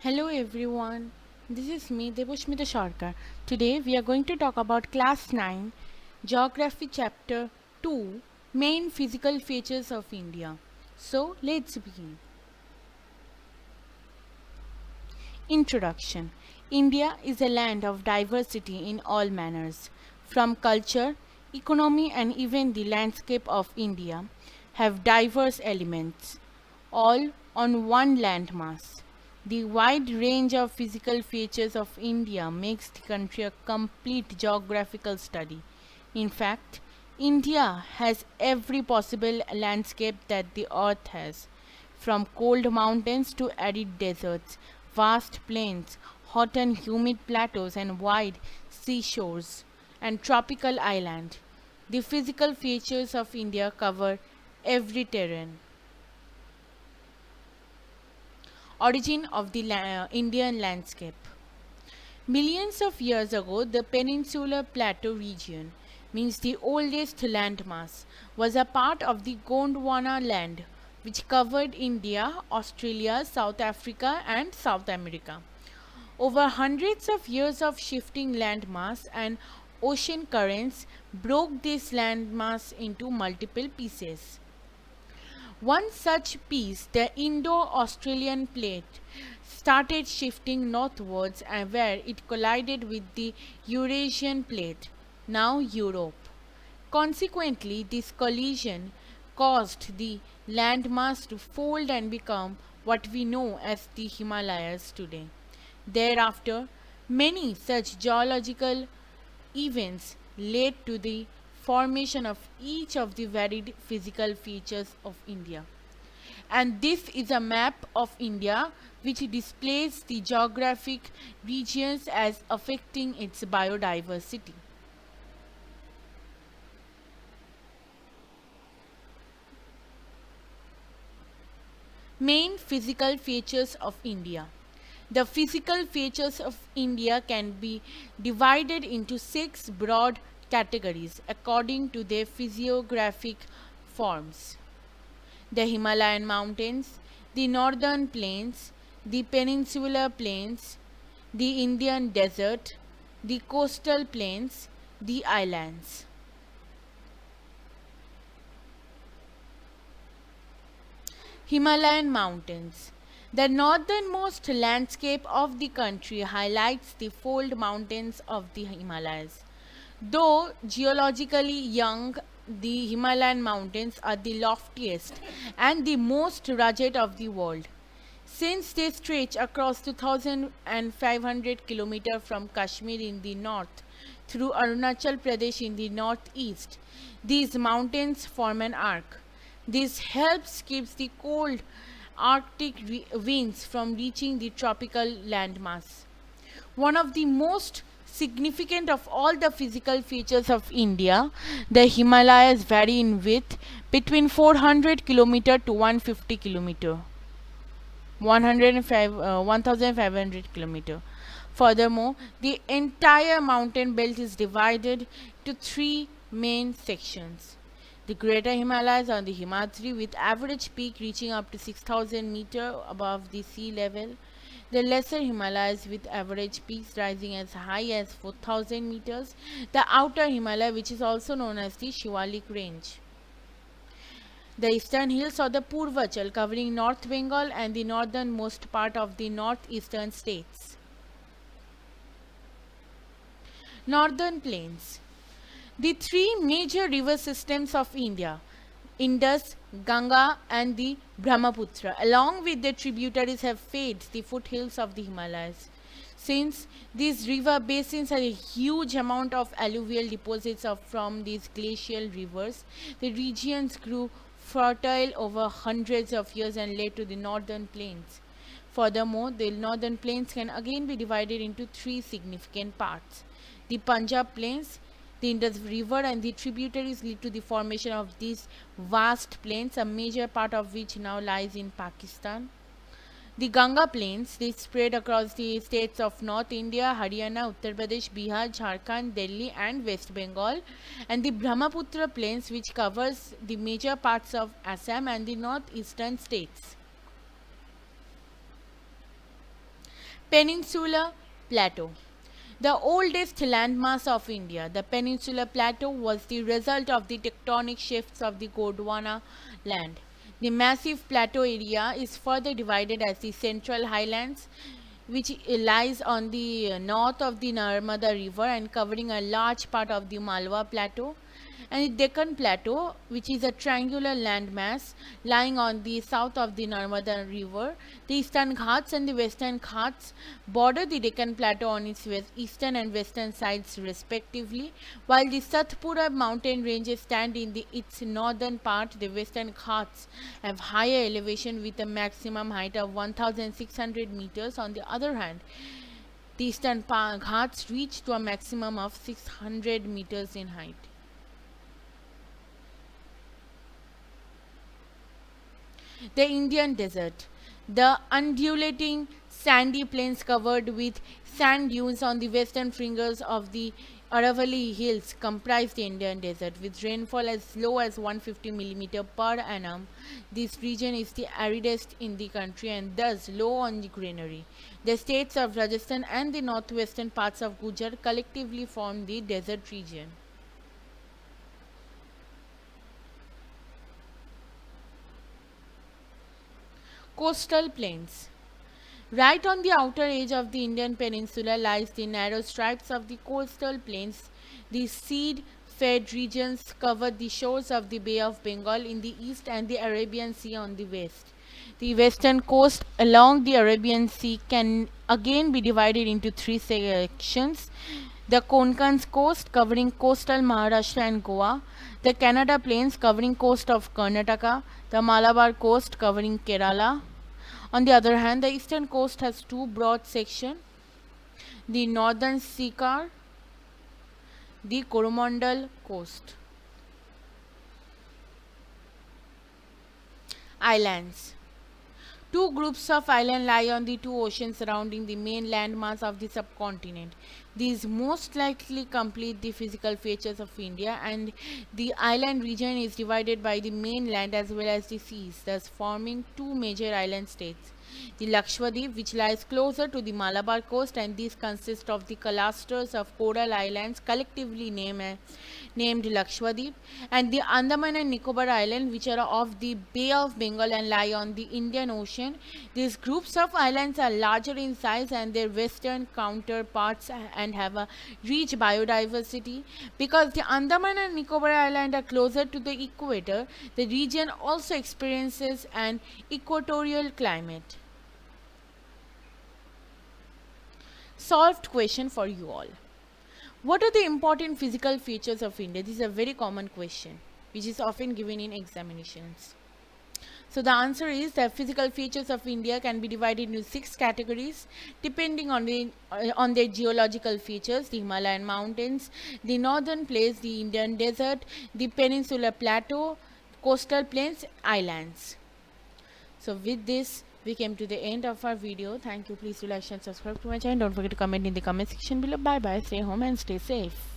Hello everyone, this is me Debosmita Sarkar. Today we are going to talk about Class 9 Geography Chapter 2 Main Physical Features of India. So let's begin. Introduction. India is a land of diversity in all manners. From culture, economy and even the landscape of India have diverse elements, all on one landmass. The wide range of physical features of India makes the country a complete geographical study. In fact, India has every possible landscape that the earth has, from cold mountains to arid deserts, vast plains, hot and humid plateaus, and wide seashores and tropical islands. The physical features of India cover every terrain. Origin of the Indian landscape. Millions of years ago, the Peninsular Plateau region, means the oldest landmass, was a part of the Gondwana land, which covered India, Australia, South Africa, and South America. Over hundreds of years of shifting landmass and ocean currents broke this landmass into multiple pieces. One such piece, the Indo-Australian plate, started shifting northwards and where it collided with the Eurasian plate, now Europe. Consequently, this collision caused the landmass to fold and become what we know as the Himalayas today. Thereafter, many such geological events led to the formation of each of the varied physical features of India. And this is a map of India which displays the geographic regions as affecting its biodiversity. Main physical features of India. The physical features of India can be divided into six broad categories according to their physiographic forms: the Himalayan Mountains, the Northern Plains, the Peninsular Plains, the Indian Desert, the Coastal Plains, the Islands. Himalayan Mountains. The northernmost landscape of the country highlights the fold mountains of the Himalayas. Though geologically young, the Himalayan mountains are the loftiest and the most rugged of the world. Since they stretch across 2,500 kilometers from Kashmir in the north through Arunachal Pradesh in the northeast, these mountains form an arc. This helps keeps the cold Arctic winds from reaching the tropical landmass. One of the most significant of all the physical features of India, the Himalayas vary in width between 400 km to 150 km, 1500 km. Furthermore, the entire mountain belt is divided to three main sections: the Greater Himalayas on the Himadri with average peak reaching up to 6,000 meter above the sea level, the Lesser Himalayas with average peaks rising as high as 4,000 meters, the Outer Himalaya which is also known as the Shivalik Range, the eastern hills or the Purvachal covering North Bengal and the northernmost part of the northeastern states. Northern Plains. The three major river systems of India, Indus, Ganga, and the Brahmaputra, along with their tributaries, have fed the foothills of the Himalayas. Since these river basins have a huge amount of alluvial deposits from these glacial rivers, the regions grew fertile over hundreds of years and led to the northern plains. Furthermore, the northern plains can again be divided into three significant parts: the Punjab plains, the Indus River and the tributaries lead to the formation of these vast plains, a major part of which now lies in Pakistan. The Ganga plains, they spread across the states of North India, Haryana, Uttar Pradesh, Bihar, Jharkhand, Delhi and West Bengal. And the Brahmaputra plains, which covers the major parts of Assam and the northeastern states. Peninsular Plateau. The oldest landmass of India, the Peninsular Plateau was the result of the tectonic shifts of the Gondwana land. The massive plateau area is further divided as the Central Highlands, which lies on the north of the Narmada River and covering a large part of the Malwa Plateau, and the Deccan Plateau, which is a triangular landmass lying on the south of the Narmada River. The Eastern Ghats and the Western Ghats border the Deccan Plateau on its eastern and western sides respectively, while the Satpura mountain ranges stand in its northern part. The Western Ghats have higher elevation with a maximum height of 1600 meters. On the other hand, the Eastern Ghats reach to a maximum of 600 meters in height. The Indian desert. The undulating sandy plains covered with sand dunes on the western fringes of the Aravalli Hills comprise the Indian desert, with rainfall as low as 150 mm per annum. This region is the aridest in the country and thus low on the greenery. The states of Rajasthan and the northwestern parts of Gujarat collectively form the desert region. Coastal plains. Right on the outer edge of the Indian peninsula lies the narrow stripes of the coastal plains. The seed-fed regions cover the shores of the Bay of Bengal in the east and the Arabian Sea on the west. The western coast along the Arabian Sea can again be divided into three sections: the Konkan's coast covering coastal Maharashtra and Goa, the Canada plains covering coast of Karnataka, the Malabar coast covering Kerala. On the other hand, the eastern coast has two broad sections: the northern Sarkar, the Coromandel coast. Islands. Two groups of islands lie on the two oceans surrounding the main landmass of the subcontinent. These most likely complete the physical features of India, and the island region is divided by the mainland as well as the seas, thus forming two major island states: the Lakshadweep, which lies closer to the Malabar coast, and these consist of the clusters of coral islands collectively named Lakshadweep, and the Andaman and Nicobar Islands, which are of the Bay of Bengal and lie on the Indian Ocean. These groups of islands are larger in size and their western counterparts and have a rich biodiversity. Because the Andaman and Nicobar Islands are closer to the equator, the region also experiences an equatorial climate. Solved question for you all. What are the important physical features of India? This is a very common question which is often given in examinations. So the answer is that physical features of India can be divided into 6 categories depending on their geological features: the Himalayan Mountains, the northern plains, the Indian desert, the Peninsular Plateau, coastal plains, islands. So with this, we came to the end of our video. Thank you. Please do like, share, and subscribe to my channel. Don't forget to comment in the comment section below. Bye bye. Stay home and stay safe.